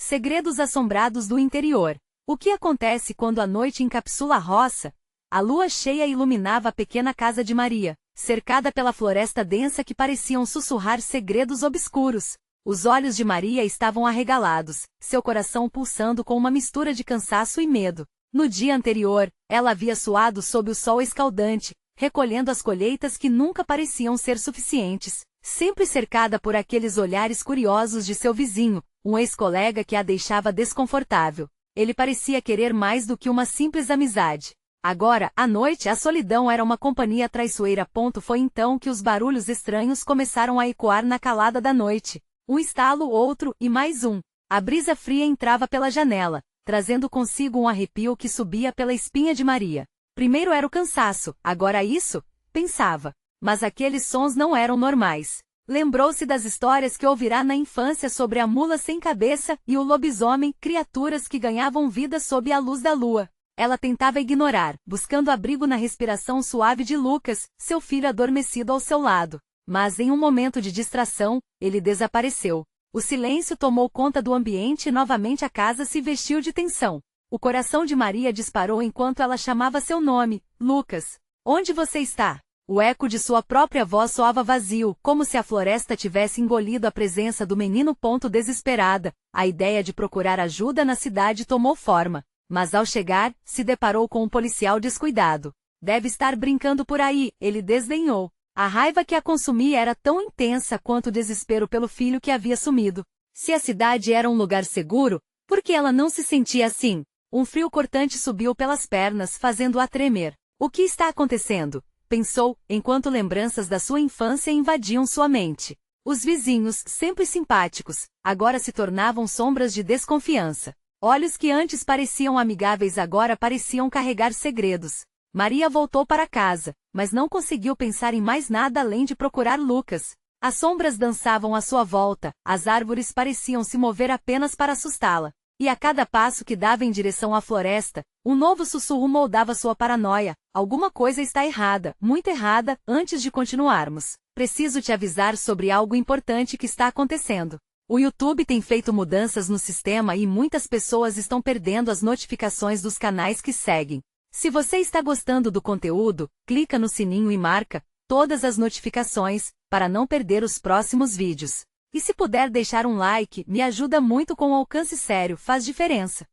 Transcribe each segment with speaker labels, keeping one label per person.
Speaker 1: Segredos assombrados do interior. O que acontece quando a noite encapsula a roça? A lua cheia iluminava a pequena casa de Maria, cercada pela floresta densa que pareciam sussurrar segredos obscuros. Os olhos de Maria estavam arregalados, seu coração pulsando com uma mistura de cansaço e medo. No dia anterior, ela havia suado sob o sol escaldante, recolhendo as colheitas que nunca pareciam ser suficientes, sempre cercada por aqueles olhares curiosos de seu vizinho, um ex-colega que a deixava desconfortável. Ele parecia querer mais do que uma simples amizade. Agora, à noite, a solidão era uma companhia traiçoeira. Foi então que os barulhos estranhos começaram a ecoar na calada da noite. Um estalo, outro, e mais um. A brisa fria entrava pela janela, trazendo consigo um arrepio que subia pela espinha de Maria. Primeiro era o cansaço, agora isso? Pensava. Mas aqueles sons não eram normais. Lembrou-se das histórias que ouvirá na infância sobre a mula sem cabeça e o lobisomem, criaturas que ganhavam vida sob a luz da lua. Ela tentava ignorar, buscando abrigo na respiração suave de Lucas, seu filho adormecido ao seu lado. Mas em um momento de distração, ele desapareceu. O silêncio tomou conta do ambiente e novamente a casa se vestiu de tensão. O coração de Maria disparou enquanto ela chamava seu nome, Lucas. Onde você está? O eco de sua própria voz soava vazio, como se a floresta tivesse engolido a presença do menino. Desesperada, a ideia de procurar ajuda na cidade tomou forma. Mas ao chegar, se deparou com um policial descuidado. Deve estar brincando por aí, ele desdenhou. A raiva que a consumia era tão intensa quanto o desespero pelo filho que havia sumido. Se a cidade era um lugar seguro, por que ela não se sentia assim? Um frio cortante subiu pelas pernas, fazendo-a tremer. O que está acontecendo? Pensou, enquanto lembranças da sua infância invadiam sua mente. Os vizinhos, sempre simpáticos, agora se tornavam sombras de desconfiança. Olhos que antes pareciam amigáveis agora pareciam carregar segredos. Maria voltou para casa, mas não conseguiu pensar em mais nada além de procurar Lucas. As sombras dançavam à sua volta, as árvores pareciam se mover apenas para assustá-la. E a cada passo que dava em direção à floresta, um novo sussurro moldava sua paranoia. Alguma coisa está errada, muito errada. Antes de continuarmos, preciso te avisar sobre algo importante que está acontecendo. O YouTube tem feito mudanças no sistema e muitas pessoas estão perdendo as notificações dos canais que seguem. Se você está gostando do conteúdo, clica no sininho e marca todas as notificações, para não perder os próximos vídeos. E se puder deixar um like, me ajuda muito com o alcance. Sério, faz diferença.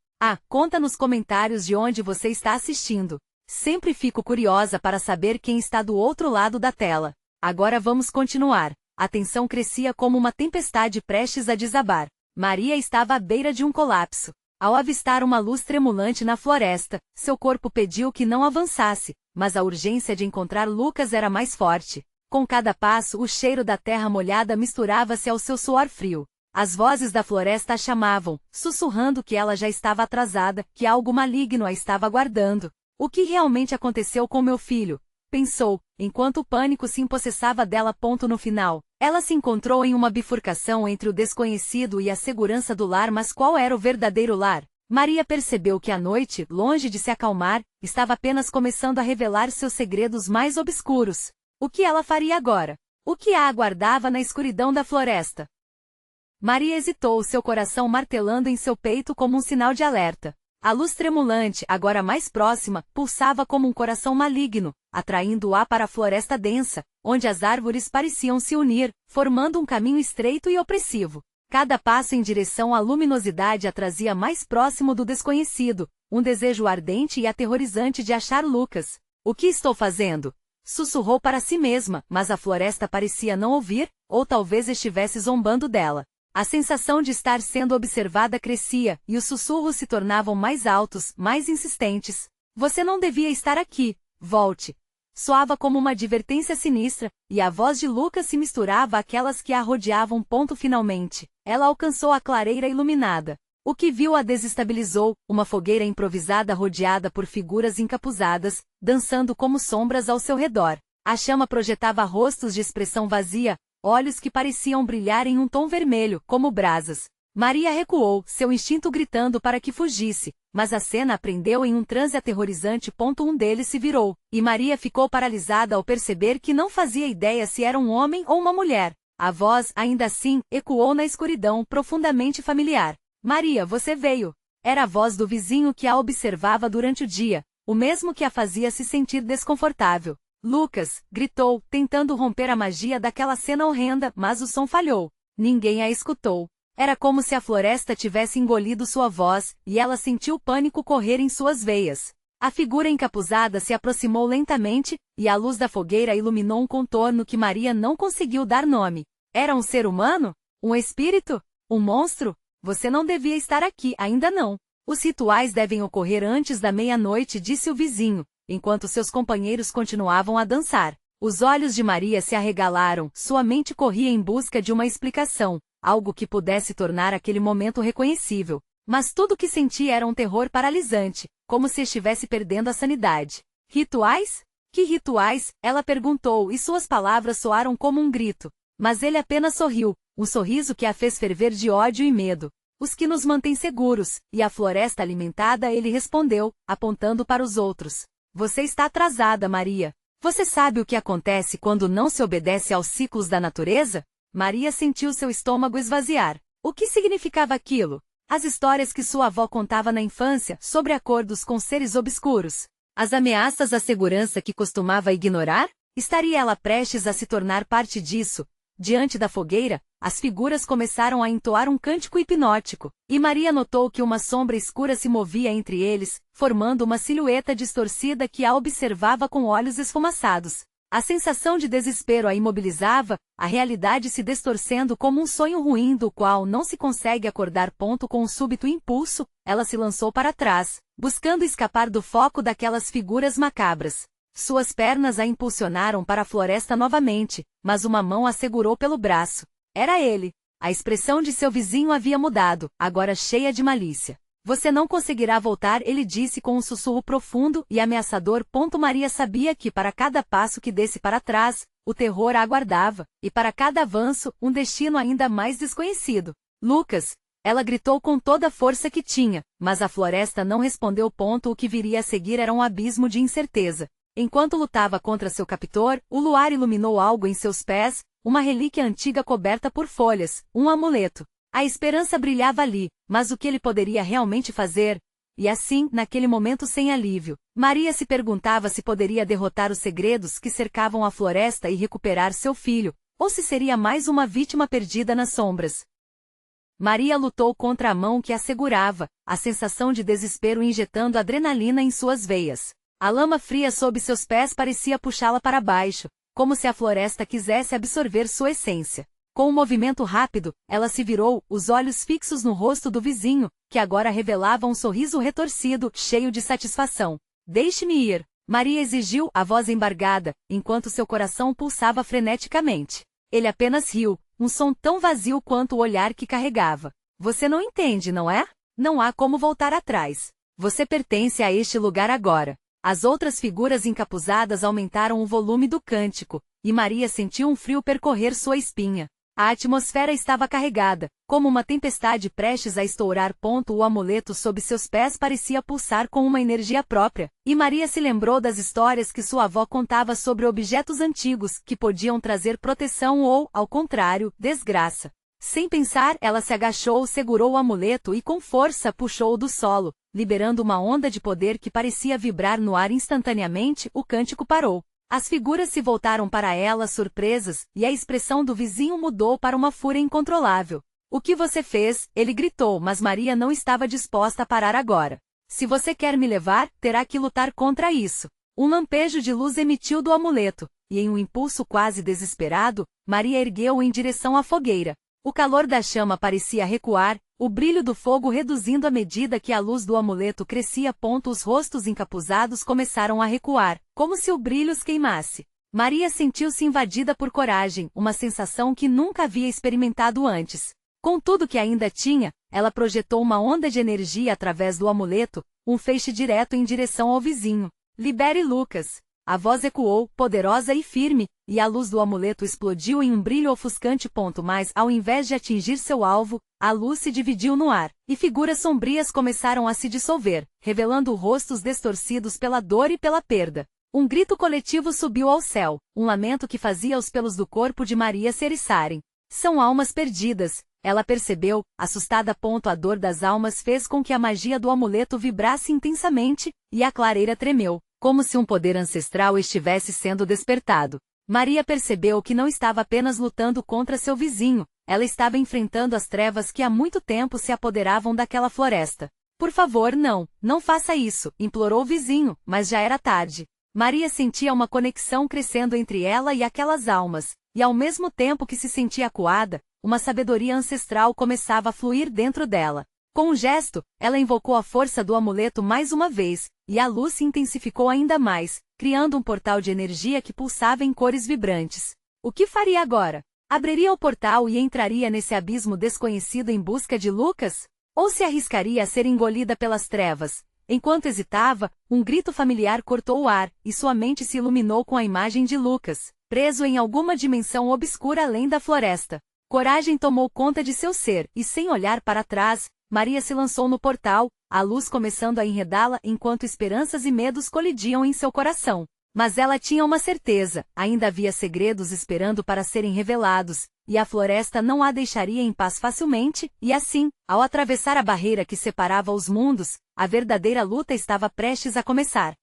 Speaker 1: Conta nos comentários de onde você está assistindo. Sempre fico curiosa para saber quem está do outro lado da tela. Agora vamos continuar. A tensão crescia como uma tempestade prestes a desabar. Maria estava à beira de um colapso. Ao avistar uma luz tremulante na floresta, seu corpo pediu que não avançasse, mas a urgência de encontrar Lucas era mais forte. Com cada passo, o cheiro da terra molhada misturava-se ao seu suor frio. As vozes da floresta a chamavam, sussurrando que ela já estava atrasada, que algo maligno a estava aguardando. O que realmente aconteceu com meu filho? Pensou, enquanto o pânico se empossessava dela. No final, ela se encontrou em uma bifurcação entre o desconhecido e a segurança do lar. Mas qual era o verdadeiro lar? Maria percebeu que a noite, longe de se acalmar, estava apenas começando a revelar seus segredos mais obscuros. O que ela faria agora? O que a aguardava na escuridão da floresta? Maria hesitou, seu coração martelando em seu peito como um sinal de alerta. A luz tremulante, agora mais próxima, pulsava como um coração maligno, atraindo-a para a floresta densa, onde as árvores pareciam se unir, formando um caminho estreito e opressivo. Cada passo em direção à luminosidade a trazia mais próximo do desconhecido, um desejo ardente e aterrorizante de achar Lucas. O que estou fazendo? Sussurrou para si mesma, mas a floresta parecia não ouvir, ou talvez estivesse zombando dela. A sensação de estar sendo observada crescia, e os sussurros se tornavam mais altos, mais insistentes. Você não devia estar aqui, volte. Soava como uma advertência sinistra, e a voz de Lucas se misturava àquelas que a rodeavam. Finalmente, ela alcançou a clareira iluminada. O que viu a desestabilizou, uma fogueira improvisada rodeada por figuras encapuzadas, dançando como sombras ao seu redor. A chama projetava rostos de expressão vazia, olhos que pareciam brilhar em um tom vermelho, como brasas. Maria recuou, seu instinto gritando para que fugisse, mas a cena a prendeu em um transe aterrorizante. Um deles se virou, e Maria ficou paralisada ao perceber que não fazia ideia se era um homem ou uma mulher. A voz, ainda assim, ecoou na escuridão, profundamente familiar. Maria, você veio. Era a voz do vizinho que a observava durante o dia, o mesmo que a fazia se sentir desconfortável. Lucas, gritou, tentando romper a magia daquela cena horrenda, mas o som falhou. Ninguém a escutou. Era como se a floresta tivesse engolido sua voz, e ela sentiu pânico correr em suas veias. A figura encapuzada se aproximou lentamente, e a luz da fogueira iluminou um contorno que Maria não conseguiu dar nome. Era um ser humano? Um espírito? Um monstro? Você não devia estar aqui, ainda não. Os rituais devem ocorrer antes da meia-noite, disse o vizinho, enquanto seus companheiros continuavam a dançar. Os olhos de Maria se arregalaram, sua mente corria em busca de uma explicação, algo que pudesse tornar aquele momento reconhecível. Mas tudo o que sentia era um terror paralisante, como se estivesse perdendo a sanidade. Rituais? Que rituais? Ela perguntou, e suas palavras soaram como um grito. Mas ele apenas sorriu, um sorriso que a fez ferver de ódio e medo. Os que nos mantêm seguros, e a floresta alimentada, ele respondeu, apontando para os outros. Você está atrasada, Maria. Você sabe o que acontece quando não se obedece aos ciclos da natureza? Maria sentiu seu estômago esvaziar. O que significava aquilo? As histórias que sua avó contava na infância sobre acordos com seres obscuros. As ameaças à segurança que costumava ignorar? Estaria ela prestes a se tornar parte disso? Diante da fogueira, as figuras começaram a entoar um cântico hipnótico, e Maria notou que uma sombra escura se movia entre eles, formando uma silhueta distorcida que a observava com olhos esfumaçados. A sensação de desespero a imobilizava, a realidade se distorcendo como um sonho ruim do qual não se consegue acordar. Com um súbito impulso, ela se lançou para trás, buscando escapar do foco daquelas figuras macabras. Suas pernas a impulsionaram para a floresta novamente, mas uma mão a segurou pelo braço. Era ele. A expressão de seu vizinho havia mudado, agora cheia de malícia. Você não conseguirá voltar, ele disse com um sussurro profundo e ameaçador. Maria sabia que para cada passo que desse para trás, o terror a aguardava, e para cada avanço, um destino ainda mais desconhecido. Lucas! Ela gritou com toda a força que tinha, mas a floresta não respondeu. O que viria a seguir era um abismo de incerteza. Enquanto lutava contra seu captor, o luar iluminou algo em seus pés, uma relíquia antiga coberta por folhas, um amuleto. A esperança brilhava ali, mas o que ele poderia realmente fazer? E assim, naquele momento sem alívio, Maria se perguntava se poderia derrotar os segredos que cercavam a floresta e recuperar seu filho, ou se seria mais uma vítima perdida nas sombras. Maria lutou contra a mão que a segurava, a sensação de desespero injetando adrenalina em suas veias. A lama fria sob seus pés parecia puxá-la para baixo, como se a floresta quisesse absorver sua essência. Com um movimento rápido, ela se virou, os olhos fixos no rosto do vizinho, que agora revelava um sorriso retorcido, cheio de satisfação. Deixe-me ir, Maria exigiu, a voz embargada, enquanto seu coração pulsava freneticamente. Ele apenas riu, um som tão vazio quanto o olhar que carregava. Você não entende, não é? Não há como voltar atrás. Você pertence a este lugar agora. As outras figuras encapuzadas aumentaram o volume do cântico, e Maria sentiu um frio percorrer sua espinha. A atmosfera estava carregada, como uma tempestade prestes a estourar. O amuleto sob seus pés parecia pulsar com uma energia própria, e Maria se lembrou das histórias que sua avó contava sobre objetos antigos que podiam trazer proteção ou, ao contrário, desgraça. Sem pensar, ela se agachou, segurou o amuleto e com força puxou-o do solo, liberando uma onda de poder que parecia vibrar no ar instantaneamente. O cântico parou. As figuras se voltaram para ela surpresas, e a expressão do vizinho mudou para uma fúria incontrolável. O que você fez? Ele gritou, mas Maria não estava disposta a parar agora. Se você quer me levar, terá que lutar contra isso. Um lampejo de luz emitiu do amuleto, e em um impulso quase desesperado, Maria ergueu-o em direção à fogueira. O calor da chama parecia recuar, o brilho do fogo reduzindo à medida que a luz do amuleto crescia. Os rostos encapuzados começaram a recuar, como se o brilho os queimasse. Maria sentiu-se invadida por coragem, uma sensação que nunca havia experimentado antes. Com tudo que ainda tinha, ela projetou uma onda de energia através do amuleto, um feixe direto em direção ao vizinho. Libere Lucas! A voz ecoou, poderosa e firme, e a luz do amuleto explodiu em um brilho ofuscante. Mas, ao invés de atingir seu alvo, a luz se dividiu no ar, e figuras sombrias começaram a se dissolver, revelando rostos distorcidos pela dor e pela perda. Um grito coletivo subiu ao céu, um lamento que fazia os pelos do corpo de Maria se eriçarem. São almas perdidas, ela percebeu, assustada. A dor das almas fez com que a magia do amuleto vibrasse intensamente, e a clareira tremeu, como se um poder ancestral estivesse sendo despertado. Maria percebeu que não estava apenas lutando contra seu vizinho, ela estava enfrentando as trevas que há muito tempo se apoderavam daquela floresta. Por favor, não faça isso, implorou o vizinho, mas já era tarde. Maria sentia uma conexão crescendo entre ela e aquelas almas, e ao mesmo tempo que se sentia acuada, uma sabedoria ancestral começava a fluir dentro dela. Com um gesto, ela invocou a força do amuleto mais uma vez, e a luz se intensificou ainda mais, criando um portal de energia que pulsava em cores vibrantes. O que faria agora? Abriria o portal e entraria nesse abismo desconhecido em busca de Lucas? Ou se arriscaria a ser engolida pelas trevas? Enquanto hesitava, um grito familiar cortou o ar, e sua mente se iluminou com a imagem de Lucas, preso em alguma dimensão obscura além da floresta. Coragem tomou conta de seu ser, e sem olhar para trás, Maria se lançou no portal, a luz começando a enredá-la enquanto esperanças e medos colidiam em seu coração. Mas ela tinha uma certeza, ainda havia segredos esperando para serem revelados, e a floresta não a deixaria em paz facilmente, e assim, ao atravessar a barreira que separava os mundos, a verdadeira luta estava prestes a começar.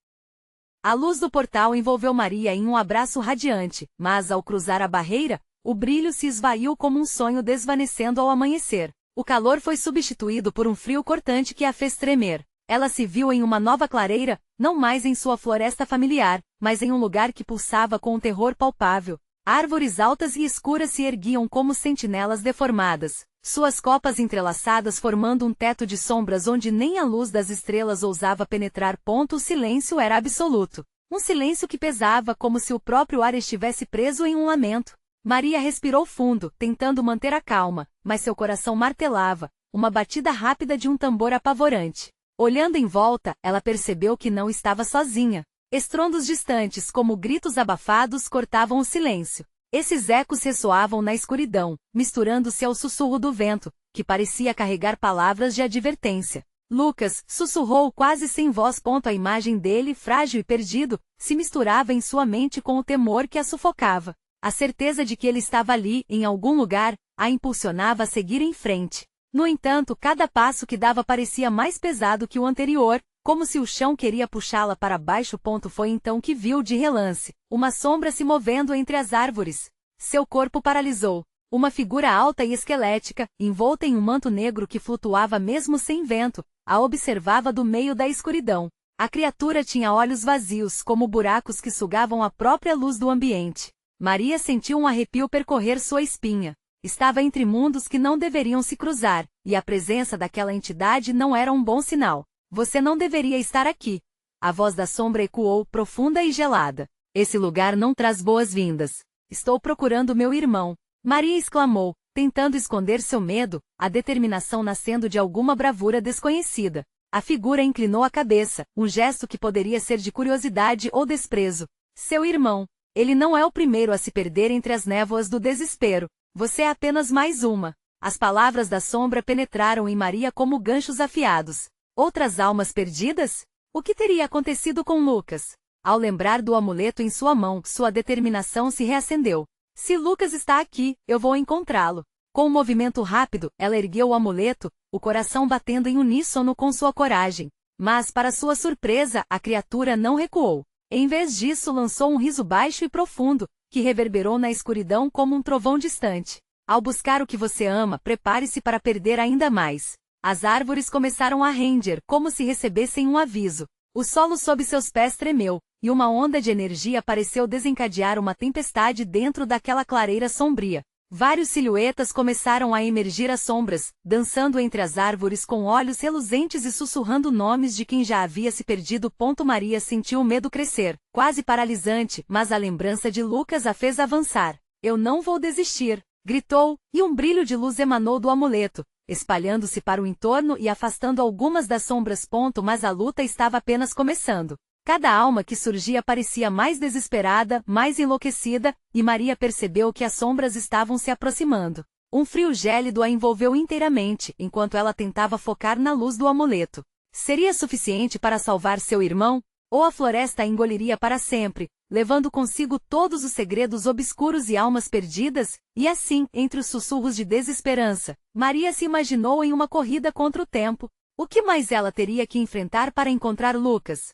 Speaker 1: A luz do portal envolveu Maria em um abraço radiante, mas ao cruzar a barreira, o brilho se esvaiu como um sonho desvanecendo ao amanhecer. O calor foi substituído por um frio cortante que a fez tremer. Ela se viu em uma nova clareira, não mais em sua floresta familiar, mas em um lugar que pulsava com um terror palpável. Árvores altas e escuras se erguiam como sentinelas deformadas, suas copas entrelaçadas formando um teto de sombras onde nem a luz das estrelas ousava penetrar. O silêncio era absoluto. Um silêncio que pesava como se o próprio ar estivesse preso em um lamento. Maria respirou fundo, tentando manter a calma, mas seu coração martelava, uma batida rápida de um tambor apavorante. Olhando em volta, ela percebeu que não estava sozinha. Estrondos distantes como gritos abafados cortavam o silêncio. Esses ecos ressoavam na escuridão, misturando-se ao sussurro do vento, que parecia carregar palavras de advertência. Lucas, sussurrou quase sem voz. A imagem dele, frágil e perdido, se misturava em sua mente com o temor que a sufocava. A certeza de que ele estava ali, em algum lugar, a impulsionava a seguir em frente. No entanto, cada passo que dava parecia mais pesado que o anterior, como se o chão queria puxá-la para baixo. Foi então que viu de relance uma sombra se movendo entre as árvores. Seu corpo paralisou. Uma figura alta e esquelética, envolta em um manto negro que flutuava mesmo sem vento, a observava do meio da escuridão. A criatura tinha olhos vazios como buracos que sugavam a própria luz do ambiente. Maria sentiu um arrepio percorrer sua espinha. Estava entre mundos que não deveriam se cruzar, e a presença daquela entidade não era um bom sinal. Você não deveria estar aqui. A voz da sombra ecoou, profunda e gelada. Esse lugar não traz boas-vindas. Estou procurando meu irmão. Maria exclamou, tentando esconder seu medo, a determinação nascendo de alguma bravura desconhecida. A figura inclinou a cabeça, um gesto que poderia ser de curiosidade ou desprezo. Seu irmão. Ele não é o primeiro a se perder entre as névoas do desespero. Você é apenas mais uma. As palavras da sombra penetraram em Maria como ganchos afiados. Outras almas perdidas? O que teria acontecido com Lucas? Ao lembrar do amuleto em sua mão, sua determinação se reacendeu. Se Lucas está aqui, eu vou encontrá-lo. Com um movimento rápido, ela ergueu o amuleto, o coração batendo em uníssono com sua coragem. Mas, para sua surpresa, a criatura não recuou. Em vez disso, lançou um riso baixo e profundo, que reverberou na escuridão como um trovão distante. Ao buscar o que você ama, prepare-se para perder ainda mais. As árvores começaram a ranger, como se recebessem um aviso. O solo sob seus pés tremeu, e uma onda de energia pareceu desencadear uma tempestade dentro daquela clareira sombria. Vários silhuetas começaram a emergir às sombras, dançando entre as árvores com olhos reluzentes e sussurrando nomes de quem já havia se perdido. Maria sentiu o medo crescer, quase paralisante, mas a lembrança de Lucas a fez avançar. Eu não vou desistir, gritou, e um brilho de luz emanou do amuleto, espalhando-se para o entorno e afastando algumas das sombras. Mas a luta estava apenas começando. Cada alma que surgia parecia mais desesperada, mais enlouquecida, e Maria percebeu que as sombras estavam se aproximando. Um frio gélido a envolveu inteiramente, enquanto ela tentava focar na luz do amuleto. Seria suficiente para salvar seu irmão? Ou a floresta a engoliria para sempre? levando consigo todos os segredos obscuros e almas perdidas, e assim, entre os sussurros de desesperança, Maria se imaginou em uma corrida contra o tempo. O que mais ela teria que enfrentar para encontrar Lucas?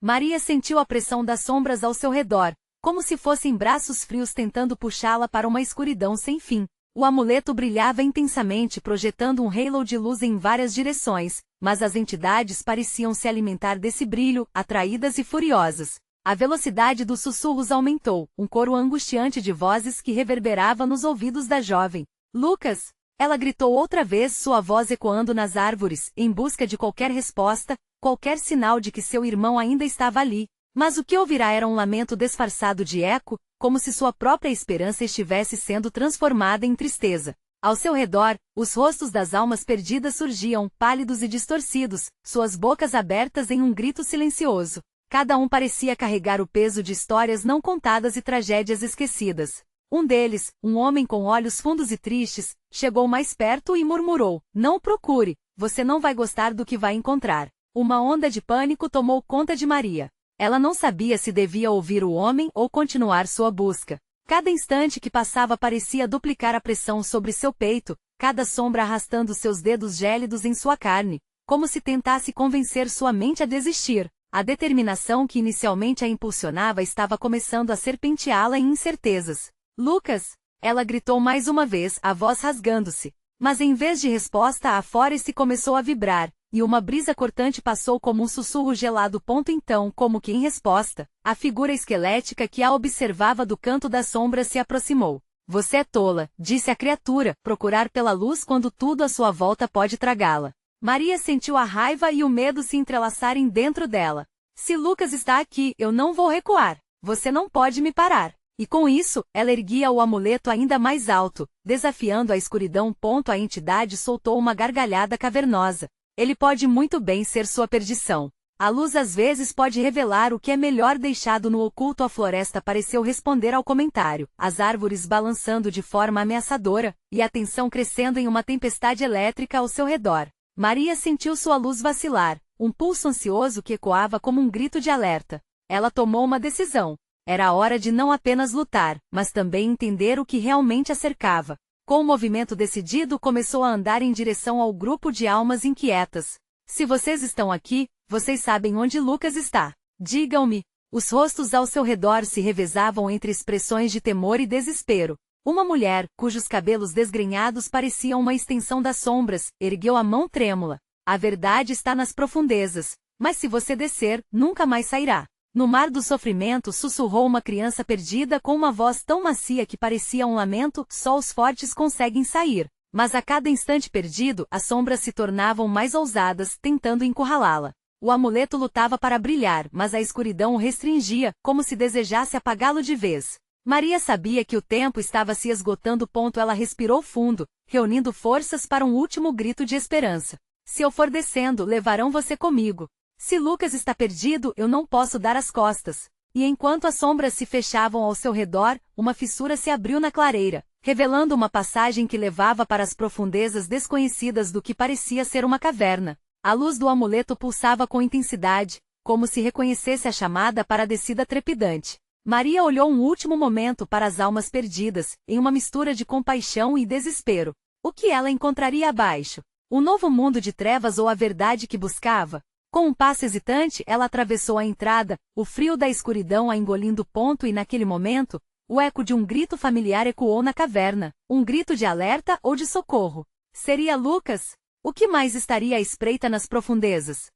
Speaker 1: Maria sentiu a pressão das sombras ao seu redor, como se fossem braços frios tentando puxá-la para uma escuridão sem fim. O amuleto brilhava intensamente, projetando um halo de luz em várias direções, mas as entidades pareciam se alimentar desse brilho, atraídas e furiosas. A velocidade dos sussurros aumentou, um coro angustiante de vozes que reverberava nos ouvidos da jovem. Lucas! Ela gritou outra vez, sua voz ecoando nas árvores, em busca de qualquer resposta, qualquer sinal de que seu irmão ainda estava ali. Mas o que ouvirá era um lamento disfarçado de eco, como se sua própria esperança estivesse sendo transformada em tristeza. Ao seu redor, os rostos das almas perdidas surgiam, pálidos e distorcidos, suas bocas abertas em um grito silencioso. Cada um parecia carregar o peso de histórias não contadas e tragédias esquecidas. Um deles, um homem com olhos fundos e tristes, chegou mais perto e murmurou: "Não o procure, você não vai gostar do que vai encontrar." Uma onda de pânico tomou conta de Maria. Ela não sabia se devia ouvir o homem ou continuar sua busca. Cada instante que passava parecia duplicar a pressão sobre seu peito, cada sombra arrastando seus dedos gélidos em sua carne, como se tentasse convencer sua mente a desistir. A determinação que inicialmente a impulsionava estava começando a serpenteá-la em incertezas. "Lucas!" Ela gritou mais uma vez, a voz rasgando-se. Mas em vez de resposta, a foreste começou a vibrar, e uma brisa cortante passou como um sussurro gelado. Então, como que em resposta, a figura esquelética que a observava do canto das sombras se aproximou. "Você é tola", disse a criatura, "procurar pela luz quando tudo à sua volta pode tragá-la." Maria sentiu a raiva e o medo se entrelaçarem dentro dela. "Se Lucas está aqui, eu não vou recuar. Você não pode me parar." E com isso, ela erguia o amuleto ainda mais alto, desafiando a escuridão. A entidade soltou uma gargalhada cavernosa. "Ele pode muito bem ser sua perdição. A luz às vezes pode revelar o que é melhor deixado no oculto." A floresta pareceu responder ao comentário, as árvores balançando de forma ameaçadora, e a tensão crescendo em uma tempestade elétrica ao seu redor. Maria sentiu sua luz vacilar, um pulso ansioso que ecoava como um grito de alerta. Ela tomou uma decisão. Era a hora de não apenas lutar, mas também entender o que realmente a cercava. Com um movimento decidido, começou a andar em direção ao grupo de almas inquietas. "Se vocês estão aqui, vocês sabem onde Lucas está. Digam-me." Os rostos ao seu redor se revezavam entre expressões de temor e desespero. Uma mulher, cujos cabelos desgrenhados pareciam uma extensão das sombras, ergueu a mão trêmula. "A verdade está nas profundezas, mas se você descer, nunca mais sairá." No mar do sofrimento, sussurrou uma criança perdida com uma voz tão macia que parecia um lamento. "Só os fortes conseguem sair." Mas a cada instante perdido, as sombras se tornavam mais ousadas, tentando encurralá-la. O amuleto lutava para brilhar, mas a escuridão o restringia, como se desejasse apagá-lo de vez. Maria sabia que o tempo estava se esgotando. Ela respirou fundo, reunindo forças para um último grito de esperança. "Se eu for descendo, levarão você comigo. Se Lucas está perdido, eu não posso dar as costas." E enquanto as sombras se fechavam ao seu redor, uma fissura se abriu na clareira, revelando uma passagem que levava para as profundezas desconhecidas do que parecia ser uma caverna. A luz do amuleto pulsava com intensidade, como se reconhecesse a chamada para a descida trepidante. Maria olhou um último momento para as almas perdidas, em uma mistura de compaixão e desespero. O que ela encontraria abaixo? Um novo mundo de trevas ou a verdade que buscava? Com um passo hesitante, ela atravessou a entrada, o frio da escuridão a engolindo. E naquele momento, o eco de um grito familiar ecoou na caverna, um grito de alerta ou de socorro. Seria Lucas? O que mais estaria à espreita nas profundezas?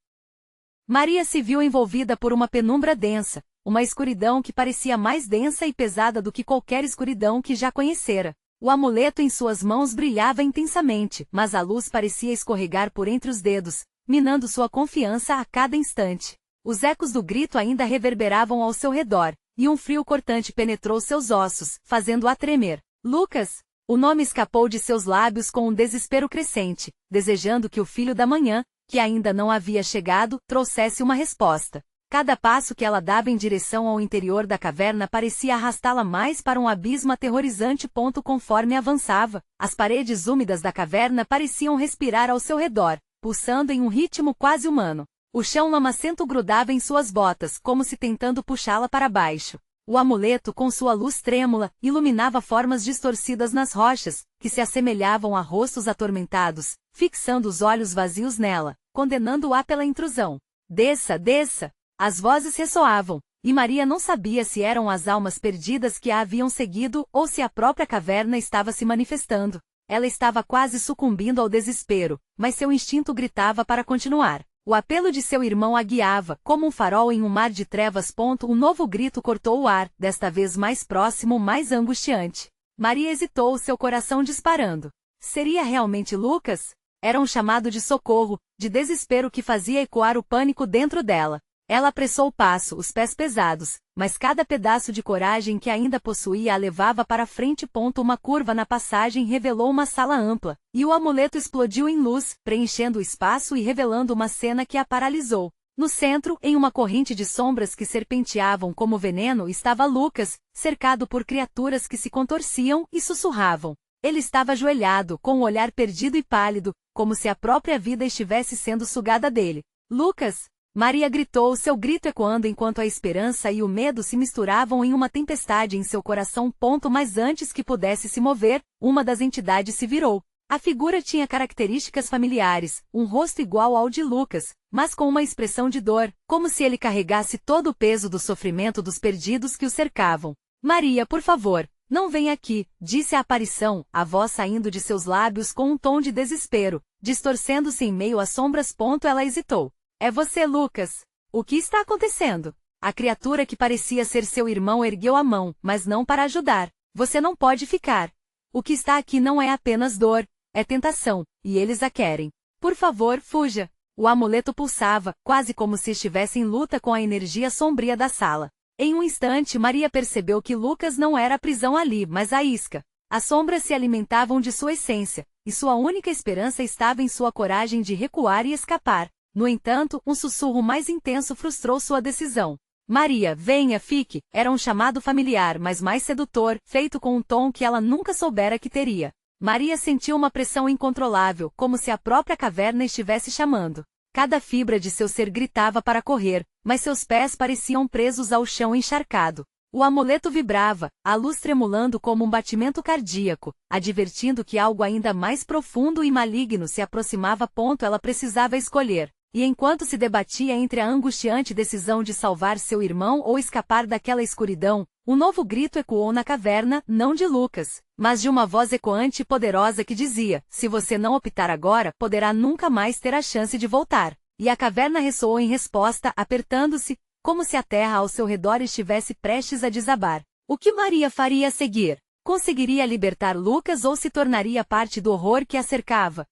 Speaker 1: Maria se viu envolvida por uma penumbra densa, uma escuridão que parecia mais densa e pesada do que qualquer escuridão que já conhecera. O amuleto em suas mãos brilhava intensamente, mas a luz parecia escorregar por entre os dedos, minando sua confiança a cada instante. Os ecos do grito ainda reverberavam ao seu redor, e um frio cortante penetrou seus ossos, fazendo-a tremer. "Lucas!" O nome escapou de seus lábios com um desespero crescente, desejando que o filho da manhã, que ainda não havia chegado, trouxesse uma resposta. Cada passo que ela dava em direção ao interior da caverna parecia arrastá-la mais para um abismo aterrorizante. Conforme avançava, as paredes úmidas da caverna pareciam respirar ao seu redor, pulsando em um ritmo quase humano. O chão lamacento grudava em suas botas, como se tentando puxá-la para baixo. O amuleto, com sua luz trêmula, iluminava formas distorcidas nas rochas, que se assemelhavam a rostos atormentados, fixando os olhos vazios nela, condenando-a pela intrusão. Desça, desça! As vozes ressoavam, e Maria não sabia se eram as almas perdidas que a haviam seguido ou se a própria caverna estava se manifestando. Ela estava quase sucumbindo ao desespero, mas seu instinto gritava para continuar. O apelo de seu irmão a guiava, como um farol em um mar de trevas. Um novo grito cortou o ar, desta vez mais próximo, mais angustiante. Maria hesitou, seu coração disparando. Seria realmente Lucas? Era um chamado de socorro, de desespero que fazia ecoar o pânico dentro dela. Ela apressou o passo, os pés pesados, mas cada pedaço de coragem que ainda possuía a levava para frente. Uma curva na passagem revelou uma sala ampla, e o amuleto explodiu em luz, preenchendo o espaço e revelando uma cena que a paralisou. No centro, em uma corrente de sombras que serpenteavam como veneno, estava Lucas, cercado por criaturas que se contorciam e sussurravam. Ele estava ajoelhado, com o olhar perdido e pálido, como se a própria vida estivesse sendo sugada dele. Lucas! Maria gritou, seu grito ecoando enquanto a esperança e o medo se misturavam em uma tempestade em seu coração. Mas antes que pudesse se mover, uma das entidades se virou. A figura tinha características familiares, um rosto igual ao de Lucas, mas com uma expressão de dor, como se ele carregasse todo o peso do sofrimento dos perdidos que o cercavam. Maria, por favor, não venha aqui, disse a aparição, a voz saindo de seus lábios com um tom de desespero, distorcendo-se em meio às sombras. Ela hesitou. É você, Lucas. O que está acontecendo? A criatura que parecia ser seu irmão ergueu a mão, mas não para ajudar. Você não pode ficar. O que está aqui não é apenas dor, é tentação, e eles a querem. Por favor, fuja. O amuleto pulsava, quase como se estivesse em luta com a energia sombria da sala. Em um instante, Maria percebeu que Lucas não era a prisão ali, mas a isca. As sombras se alimentavam de sua essência, e sua única esperança estava em sua coragem de recuar e escapar. No entanto, um sussurro mais intenso frustrou sua decisão. Maria, venha, fique, era um chamado familiar, mas mais sedutor, feito com um tom que ela nunca soubera que teria. Maria sentiu uma pressão incontrolável, como se a própria caverna estivesse chamando. Cada fibra de seu ser gritava para correr, mas seus pés pareciam presos ao chão encharcado. O amuleto vibrava, a luz tremulando como um batimento cardíaco, advertindo que algo ainda mais profundo e maligno se aproximava. Ela precisava escolher. E enquanto se debatia entre a angustiante decisão de salvar seu irmão ou escapar daquela escuridão, um novo grito ecoou na caverna, não de Lucas, mas de uma voz ecoante e poderosa que dizia: se você não optar agora, poderá nunca mais ter a chance de voltar. E a caverna ressoou em resposta, apertando-se, como se a terra ao seu redor estivesse prestes a desabar. O que Maria faria a seguir? Conseguiria libertar Lucas ou se tornaria parte do horror que a cercava?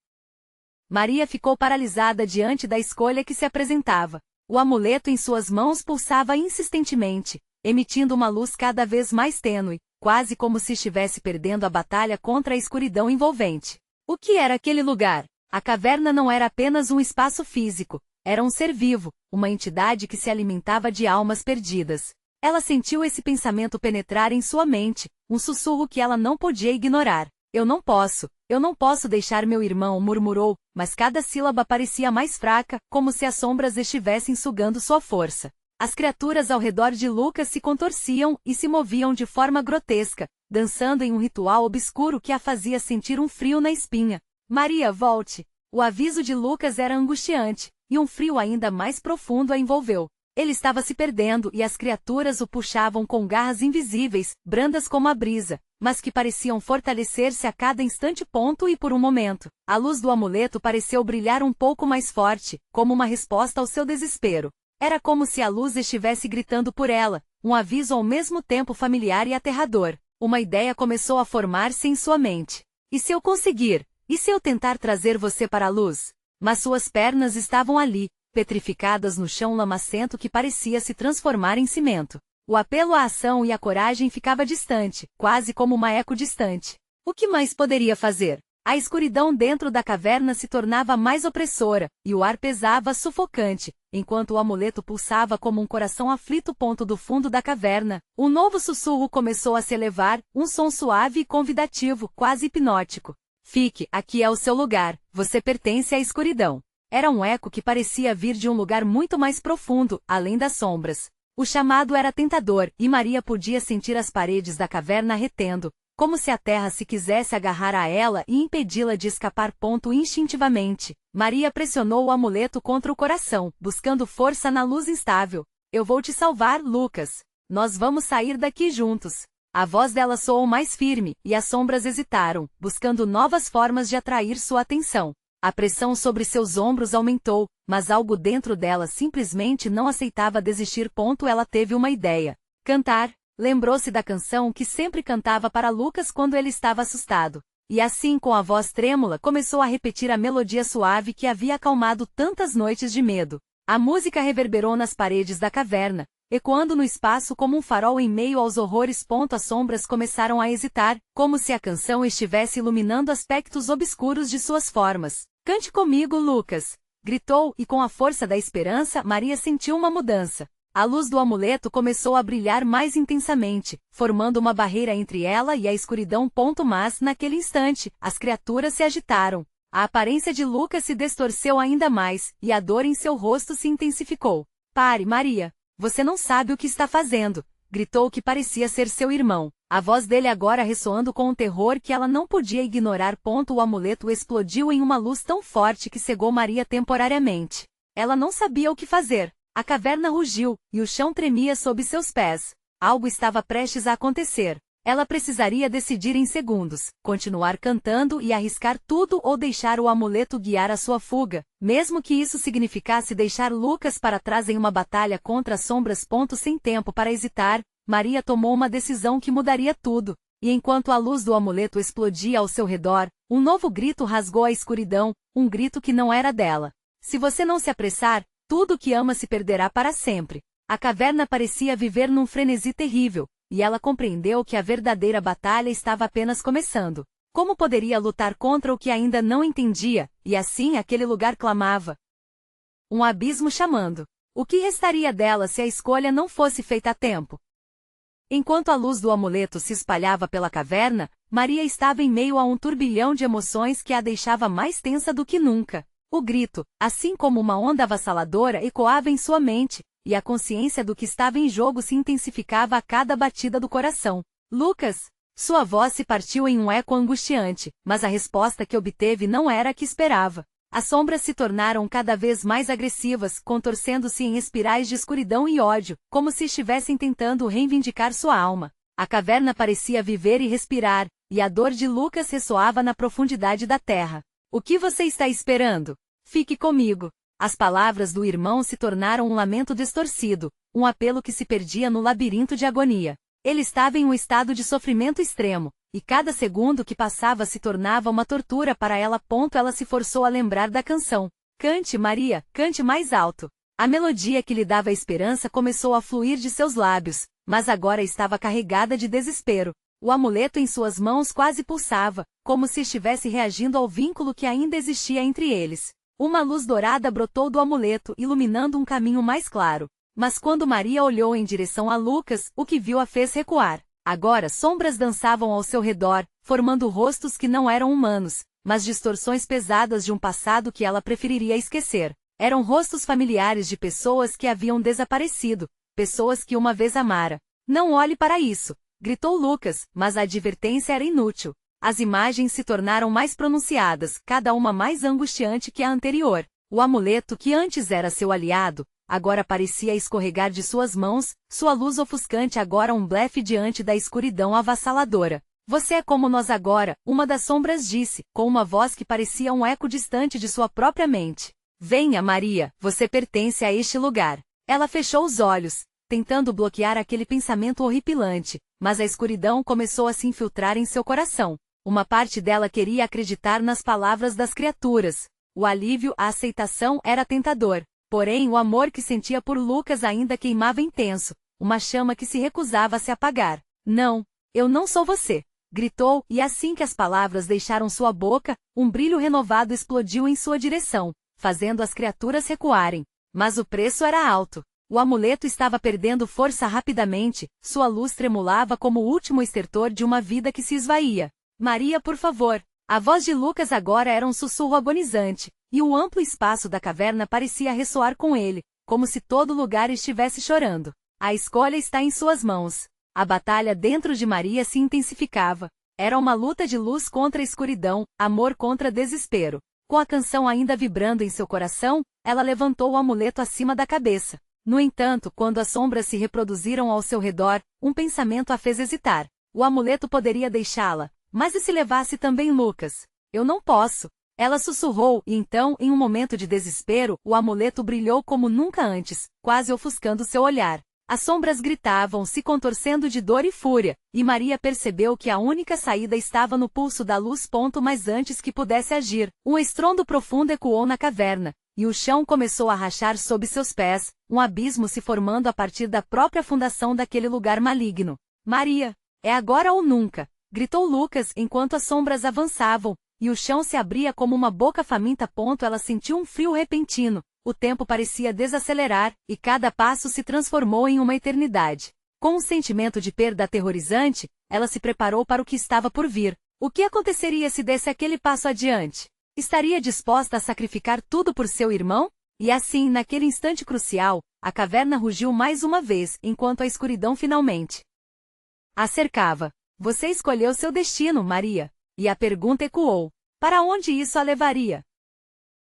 Speaker 1: Maria ficou paralisada diante da escolha que se apresentava. O amuleto em suas mãos pulsava insistentemente, emitindo uma luz cada vez mais tênue, quase como se estivesse perdendo a batalha contra a escuridão envolvente. O que era aquele lugar? A caverna não era apenas um espaço físico, era um ser vivo, uma entidade que se alimentava de almas perdidas. Ela sentiu esse pensamento penetrar em sua mente, um sussurro que ela não podia ignorar. Eu não posso deixar meu irmão, murmurou, mas cada sílaba parecia mais fraca, como se as sombras estivessem sugando sua força. As criaturas ao redor de Lucas se contorciam e se moviam de forma grotesca, dançando em um ritual obscuro que a fazia sentir um frio na espinha. Maria, volte! O aviso de Lucas era angustiante, e um frio ainda mais profundo a envolveu. Ele estava se perdendo e as criaturas o puxavam com garras invisíveis, brandas como a brisa, mas que pareciam fortalecer-se a cada instante. E por um momento, a luz do amuleto pareceu brilhar um pouco mais forte, como uma resposta ao seu desespero. Era como se a luz estivesse gritando por ela, um aviso ao mesmo tempo familiar e aterrador. Uma ideia começou a formar-se em sua mente. E se eu conseguir? E se eu tentar trazer você para a luz? Mas suas pernas estavam ali, petrificadas no chão lamacento que parecia se transformar em cimento. O apelo à ação e à coragem ficava distante, quase como uma eco distante. O que mais poderia fazer? A escuridão dentro da caverna se tornava mais opressora, e o ar pesava sufocante, enquanto o amuleto pulsava como um coração aflito. Do fundo da caverna, um novo sussurro começou a se elevar, um som suave e convidativo, quase hipnótico. Fique, aqui é o seu lugar, você pertence à escuridão. Era um eco que parecia vir de um lugar muito mais profundo, além das sombras. O chamado era tentador, e Maria podia sentir as paredes da caverna retendo, como se a terra se quisesse agarrar a ela e impedi-la de escapar. Instintivamente, Maria pressionou o amuleto contra o coração, buscando força na luz instável. Eu vou te salvar, Lucas. Nós vamos sair daqui juntos. A voz dela soou mais firme, e as sombras hesitaram, buscando novas formas de atrair sua atenção. A pressão sobre seus ombros aumentou, mas algo dentro dela simplesmente não aceitava desistir. Ela teve uma ideia. Cantar. Lembrou-se da canção que sempre cantava para Lucas quando ele estava assustado. E assim, com a voz trêmula, começou a repetir a melodia suave que havia acalmado tantas noites de medo. A música reverberou nas paredes da caverna, ecoando no espaço como um farol em meio aos horrores. As sombras começaram a hesitar, como se a canção estivesse iluminando aspectos obscuros de suas formas. Cante comigo, Lucas! Gritou, e com a força da esperança, Maria sentiu uma mudança. A luz do amuleto começou a brilhar mais intensamente, formando uma barreira entre ela e a escuridão. Mas, naquele instante, as criaturas se agitaram. A aparência de Lucas se distorceu ainda mais, e a dor em seu rosto se intensificou. Pare, Maria! Você não sabe o que está fazendo! Gritou o que parecia ser seu irmão. A voz dele agora ressoando com um terror que ela não podia ignorar. O amuleto explodiu em uma luz tão forte que cegou Maria temporariamente. Ela não sabia o que fazer. A caverna rugiu, e o chão tremia sob seus pés. Algo estava prestes a acontecer. Ela precisaria decidir em segundos, continuar cantando e arriscar tudo ou deixar o amuleto guiar a sua fuga, mesmo que isso significasse deixar Lucas para trás em uma batalha contra as sombras. Sem tempo para hesitar, Maria tomou uma decisão que mudaria tudo. E enquanto a luz do amuleto explodia ao seu redor, um novo grito rasgou a escuridão, um grito que não era dela. Se você não se apressar, tudo que ama se perderá para sempre. A caverna parecia viver num frenesi terrível, e ela compreendeu que a verdadeira batalha estava apenas começando. Como poderia lutar contra o que ainda não entendia? E assim aquele lugar clamava. Um abismo chamando. O que restaria dela se a escolha não fosse feita a tempo? Enquanto a luz do amuleto se espalhava pela caverna, Maria estava em meio a um turbilhão de emoções que a deixava mais tensa do que nunca. O grito, assim como uma onda avassaladora, ecoava em sua mente, e a consciência do que estava em jogo se intensificava a cada batida do coração. Lucas! Sua voz se partiu em um eco angustiante, mas a resposta que obteve não era a que esperava. As sombras se tornaram cada vez mais agressivas, contorcendo-se em espirais de escuridão e ódio, como se estivessem tentando reivindicar sua alma. A caverna parecia viver e respirar, e a dor de Lucas ressoava na profundidade da terra. O que você está esperando? Fique comigo. As palavras do irmão se tornaram um lamento distorcido, um apelo que se perdia no labirinto de agonia. Ele estava em um estado de sofrimento extremo, e cada segundo que passava se tornava uma tortura para ela. Ela se forçou a lembrar da canção. Cante, Maria, cante mais alto. A melodia que lhe dava esperança começou a fluir de seus lábios, mas agora estava carregada de desespero. O amuleto em suas mãos quase pulsava, como se estivesse reagindo ao vínculo que ainda existia entre eles. Uma luz dourada brotou do amuleto, iluminando um caminho mais claro. Mas quando Maria olhou em direção a Lucas, o que viu a fez recuar. Agora sombras dançavam ao seu redor, formando rostos que não eram humanos, mas distorções pesadas de um passado que ela preferiria esquecer. Eram rostos familiares de pessoas que haviam desaparecido, pessoas que uma vez amara. Não olhe para isso! Gritou Lucas, mas a advertência era inútil. As imagens se tornaram mais pronunciadas, cada uma mais angustiante que a anterior. O amuleto que antes era seu aliado, agora parecia escorregar de suas mãos, sua luz ofuscante agora um blefe diante da escuridão avassaladora. Você é como nós agora, uma das sombras disse, com uma voz que parecia um eco distante de sua própria mente. Venha, Maria, você pertence a este lugar. Ela fechou os olhos, tentando bloquear aquele pensamento horripilante, mas a escuridão começou a se infiltrar em seu coração. Uma parte dela queria acreditar nas palavras das criaturas. O alívio, a aceitação era tentador. Porém, o amor que sentia por Lucas ainda queimava intenso, uma chama que se recusava a se apagar. Não, eu não sou você! Gritou, e assim que as palavras deixaram sua boca, um brilho renovado explodiu em sua direção, fazendo as criaturas recuarem. Mas o preço era alto. O amuleto estava perdendo força rapidamente, sua luz tremulava como o último estertor de uma vida que se esvaía. Maria, por favor! A voz de Lucas agora era um sussurro agonizante. e o amplo espaço da caverna parecia ressoar com ele, como se todo lugar estivesse chorando. A escolha está em suas mãos. A batalha dentro de Maria se intensificava. Era uma luta de luz contra a escuridão, amor contra desespero. Com a canção ainda vibrando em seu coração, ela levantou o amuleto acima da cabeça. No entanto, quando as sombras se reproduziram ao seu redor, um pensamento a fez hesitar. O amuleto poderia deixá-la, mas e se levasse também Lucas? Eu não posso. Ela sussurrou e então, em um momento de desespero, o amuleto brilhou como nunca antes, quase ofuscando seu olhar. As sombras gritavam, se contorcendo de dor e fúria, e Maria percebeu que a única saída estava no pulso da luz. Mas antes que pudesse agir, um estrondo profundo ecoou na caverna, e o chão começou a rachar sob seus pés, um abismo se formando a partir da própria fundação daquele lugar maligno. Maria, é agora ou nunca, gritou Lucas enquanto as sombras avançavam, e o chão se abria como uma boca faminta. Ela sentiu um frio repentino. O tempo parecia desacelerar, e cada passo se transformou em uma eternidade. Com um sentimento de perda aterrorizante, ela se preparou para o que estava por vir. O que aconteceria se desse aquele passo adiante? Estaria disposta a sacrificar tudo por seu irmão? E assim, naquele instante crucial, a caverna rugiu mais uma vez, enquanto a escuridão finalmente a cercava. Você escolheu seu destino, Maria. E a pergunta ecoou. Para onde isso a levaria?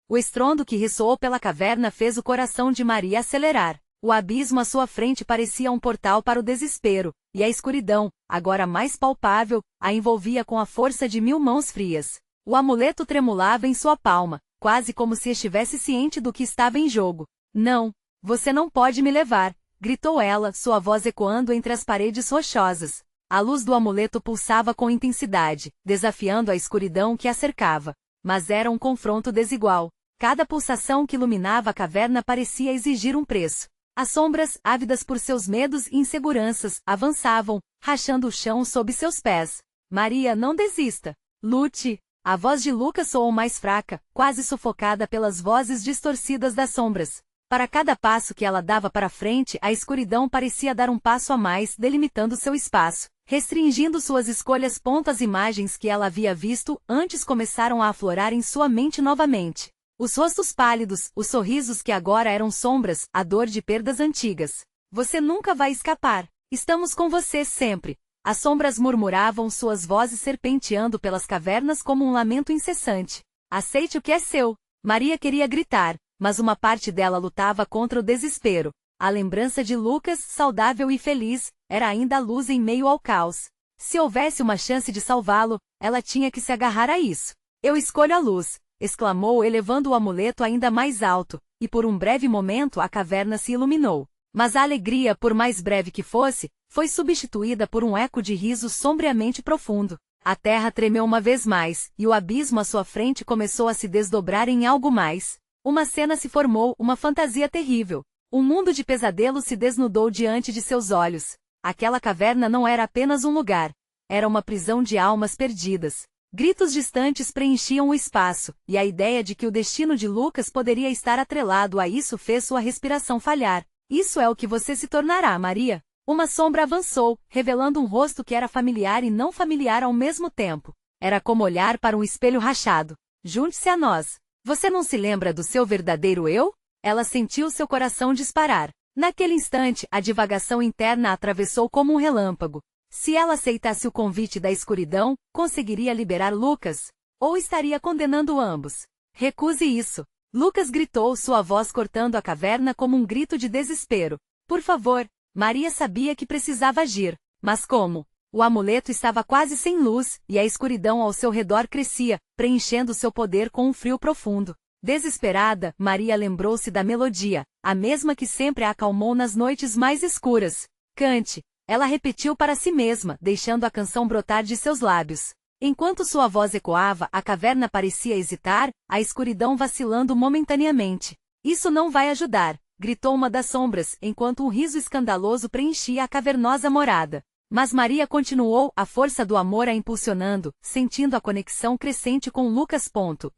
Speaker 1: O estrondo que ressoou pela caverna fez o coração de Maria acelerar. O abismo à sua frente parecia um portal para o desespero, e a escuridão, agora mais palpável, a envolvia com a força de 1000 mãos frias. O amuleto tremulava em sua palma, quase como se estivesse ciente do que estava em jogo. Não, você não pode me levar, gritou ela, sua voz ecoando entre as paredes rochosas. A luz do amuleto pulsava com intensidade, desafiando a escuridão que a cercava. Mas era um confronto desigual. Cada pulsação que iluminava a caverna parecia exigir um preço. As sombras, ávidas por seus medos e inseguranças, avançavam, rachando o chão sob seus pés. Maria, não desista. Lute. A voz de Lucas soou mais fraca, quase sufocada pelas vozes distorcidas das sombras. Para cada passo que ela dava para frente, a escuridão parecia dar um passo a mais, delimitando seu espaço, restringindo suas escolhas. As imagens que ela havia visto antes começaram a aflorar em sua mente novamente. Os rostos pálidos, os sorrisos que agora eram sombras, a dor de perdas antigas. Você nunca vai escapar. Estamos com você sempre. As sombras murmuravam, suas vozes serpenteando pelas cavernas como um lamento incessante. Aceite o que é seu. Maria queria gritar, mas uma parte dela lutava contra o desespero. A lembrança de Lucas, saudável e feliz, era ainda a luz em meio ao caos. Se houvesse uma chance de salvá-lo, ela tinha que se agarrar a isso. Eu escolho a luz, exclamou elevando o amuleto ainda mais alto, e por um breve momento a caverna se iluminou. Mas a alegria, por mais breve que fosse, foi substituída por um eco de riso sombriamente profundo. A terra tremeu uma vez mais, e o abismo à sua frente começou a se desdobrar em algo mais. Uma cena se formou, uma fantasia terrível. Um mundo de pesadelo se desnudou diante de seus olhos. Aquela caverna não era apenas um lugar. Era uma prisão de almas perdidas. Gritos distantes preenchiam o espaço, e a ideia de que o destino de Lucas poderia estar atrelado a isso fez sua respiração falhar. Isso é o que você se tornará, Maria. Uma sombra avançou, revelando um rosto que era familiar e não familiar ao mesmo tempo. Era como olhar para um espelho rachado. Junte-se a nós. Você não se lembra do seu verdadeiro eu? Ela sentiu seu coração disparar. Naquele instante, a divagação interna a atravessou como um relâmpago. Se ela aceitasse o convite da escuridão, conseguiria liberar Lucas? Ou estaria condenando ambos? Recuse isso. Lucas gritou, sua voz cortando a caverna como um grito de desespero. Por favor. Maria sabia que precisava agir. Mas como? O amuleto estava quase sem luz, e a escuridão ao seu redor crescia, preenchendo seu poder com um frio profundo. Desesperada, Maria lembrou-se da melodia, a mesma que sempre a acalmou nas noites mais escuras. Cante. Ela repetiu para si mesma, deixando a canção brotar de seus lábios. Enquanto sua voz ecoava, a caverna parecia hesitar, a escuridão vacilando momentaneamente. Isso não vai ajudar, gritou uma das sombras, enquanto um riso escandaloso preenchia a cavernosa morada. Mas Maria continuou, a força do amor a impulsionando, sentindo a conexão crescente com Lucas.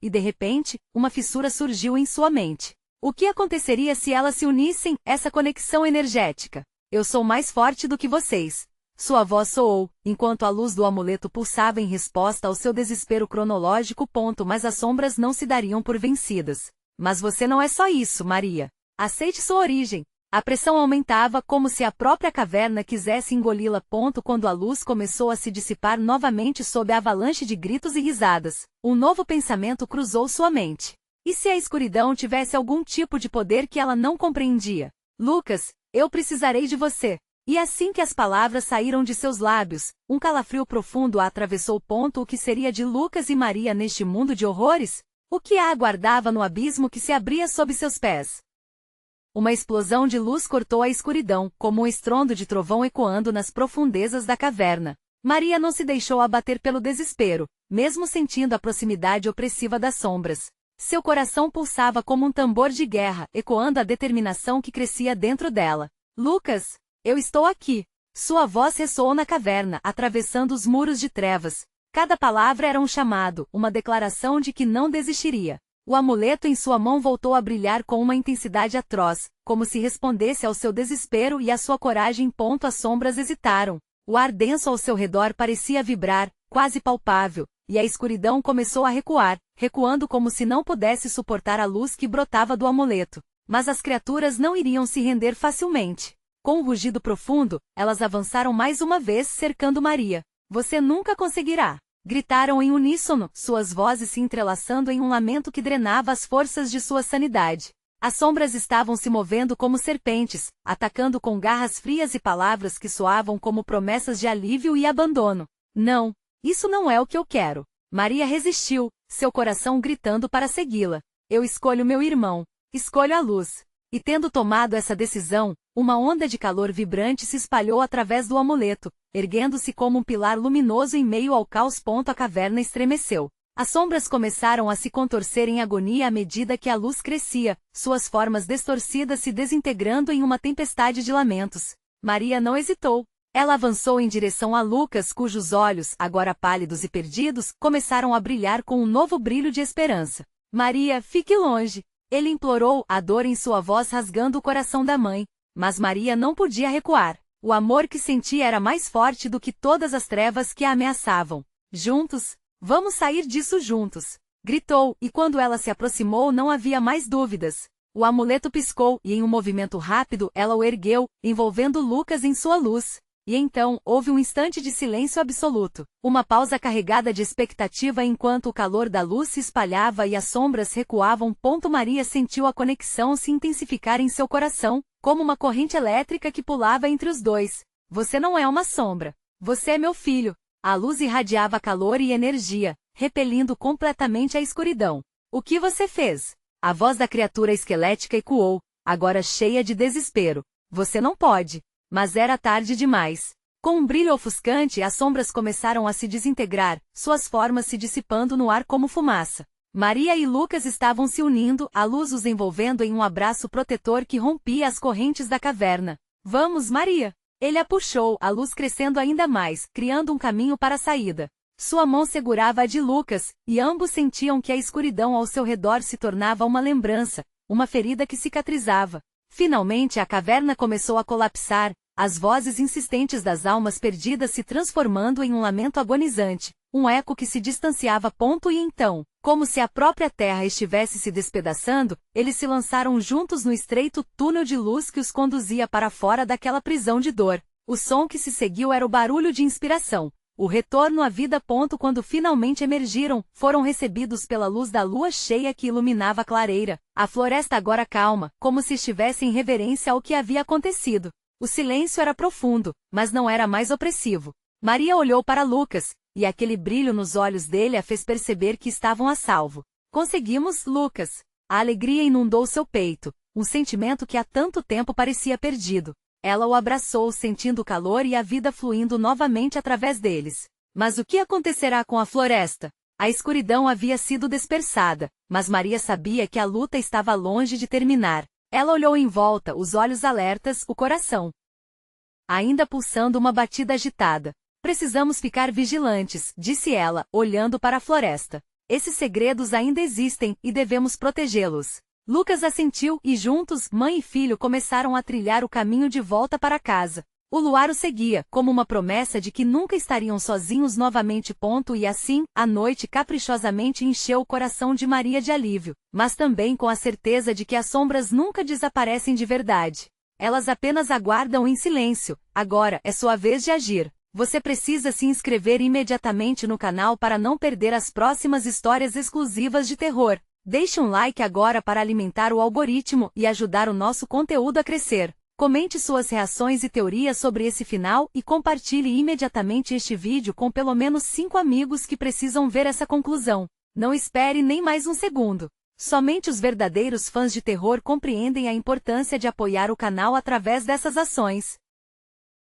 Speaker 1: E de repente, uma fissura surgiu em sua mente. O que aconteceria se elas se unissem, essa conexão energética? Eu sou mais forte do que vocês. Sua voz soou, enquanto a luz do amuleto pulsava em resposta ao seu desespero cronológico. Mas as sombras não se dariam por vencidas. Mas você não é só isso, Maria. Aceite sua origem. A pressão aumentava como se a própria caverna quisesse engoli-la. Quando a luz começou a se dissipar novamente sob a avalanche de gritos e risadas, um novo pensamento cruzou sua mente. E se a escuridão tivesse algum tipo de poder que ela não compreendia? Lucas, eu precisarei de você. E assim que as palavras saíram de seus lábios, um calafrio profundo a atravessou. O que seria de Lucas e Maria neste mundo de horrores? O que a aguardava no abismo que se abria sob seus pés? Uma explosão de luz cortou a escuridão, como um estrondo de trovão ecoando nas profundezas da caverna. Maria não se deixou abater pelo desespero, mesmo sentindo a proximidade opressiva das sombras. Seu coração pulsava como um tambor de guerra, ecoando a determinação que crescia dentro dela. Lucas, eu estou aqui. Sua voz ressoou na caverna, atravessando os muros de trevas. Cada palavra era um chamado, uma declaração de que não desistiria. O amuleto em sua mão voltou a brilhar com uma intensidade atroz, como se respondesse ao seu desespero e à sua coragem. As sombras hesitaram. O ar denso ao seu redor parecia vibrar, quase palpável, e a escuridão começou a recuar, recuando como se não pudesse suportar a luz que brotava do amuleto. Mas as criaturas não iriam se render facilmente. Com um rugido profundo, elas avançaram mais uma vez, cercando Maria. Você nunca conseguirá! Gritaram em uníssono, suas vozes se entrelaçando em um lamento que drenava as forças de sua sanidade. As sombras estavam se movendo como serpentes, atacando com garras frias e palavras que soavam como promessas de alívio e abandono. Não, isso não é o que eu quero. Maria resistiu, seu coração gritando para segui-la. Eu escolho meu irmão. Escolho a luz. E tendo tomado essa decisão, uma onda de calor vibrante se espalhou através do amuleto, erguendo-se como um pilar luminoso em meio ao caos. A caverna estremeceu. As sombras começaram a se contorcer em agonia à medida que a luz crescia, suas formas distorcidas se desintegrando em uma tempestade de lamentos. Maria não hesitou. Ela avançou em direção a Lucas, cujos olhos, agora pálidos e perdidos, começaram a brilhar com um novo brilho de esperança. Maria, fique longe! Ele implorou, a dor em sua voz rasgando o coração da mãe. Mas Maria não podia recuar. O amor que sentia era mais forte do que todas as trevas que a ameaçavam. Juntos, vamos sair disso juntos! Gritou, e quando ela se aproximou não havia mais dúvidas. O amuleto piscou, e em um movimento rápido ela o ergueu, envolvendo Lucas em sua luz. E então, houve um instante de silêncio absoluto. Uma pausa carregada de expectativa enquanto o calor da luz se espalhava e as sombras recuavam. Maria sentiu a conexão se intensificar em seu coração, como uma corrente elétrica que pulava entre os dois. Você não é uma sombra. Você é meu filho. A luz irradiava calor e energia, repelindo completamente a escuridão. O que você fez? A voz da criatura esquelética ecoou, agora cheia de desespero. Você não pode. Mas era tarde demais. Com um brilho ofuscante, as sombras começaram a se desintegrar, suas formas se dissipando no ar como fumaça. Maria e Lucas estavam se unindo, a luz os envolvendo em um abraço protetor que rompia as correntes da caverna. Vamos, Maria! Ele a puxou, a luz crescendo ainda mais, criando um caminho para a saída. Sua mão segurava a de Lucas, e ambos sentiam que a escuridão ao seu redor se tornava uma lembrança, uma ferida que cicatrizava. Finalmente a caverna começou a colapsar, as vozes insistentes das almas perdidas se transformando em um lamento agonizante, um eco que se distanciava. E então, como se a própria terra estivesse se despedaçando, eles se lançaram juntos no estreito túnel de luz que os conduzia para fora daquela prisão de dor. O som que se seguiu era o barulho de inspiração. O retorno à vida. Quando finalmente emergiram, foram recebidos pela luz da lua cheia que iluminava a clareira. A floresta agora calma, como se estivesse em reverência ao que havia acontecido. O silêncio era profundo, mas não era mais opressivo. Maria olhou para Lucas, e aquele brilho nos olhos dele a fez perceber que estavam a salvo. Conseguimos, Lucas! A alegria inundou seu peito, um sentimento que há tanto tempo parecia perdido. Ela o abraçou, sentindo o calor e a vida fluindo novamente através deles. Mas o que acontecerá com a floresta? A escuridão havia sido dispersada, mas Maria sabia que a luta estava longe de terminar. Ela olhou em volta, os olhos alertas, o coração ainda pulsando uma batida agitada. Precisamos ficar vigilantes, disse ela, olhando para a floresta. Esses segredos ainda existem, e devemos protegê-los. Lucas assentiu, e juntos, mãe e filho começaram a trilhar o caminho de volta para casa. O luar o seguia, como uma promessa de que nunca estariam sozinhos novamente. E assim, a noite caprichosamente encheu o coração de Maria de alívio, mas também com a certeza de que as sombras nunca desaparecem de verdade. Elas apenas aguardam em silêncio. Agora é sua vez de agir. Você precisa se inscrever imediatamente no canal para não perder as próximas histórias exclusivas de terror. Deixe um like agora para alimentar o algoritmo e ajudar o nosso conteúdo a crescer. Comente suas reações e teorias sobre esse final e compartilhe imediatamente este vídeo com pelo menos 5 amigos que precisam ver essa conclusão. Não espere nem mais um segundo. Somente os verdadeiros fãs de terror compreendem a importância de apoiar o canal através dessas ações.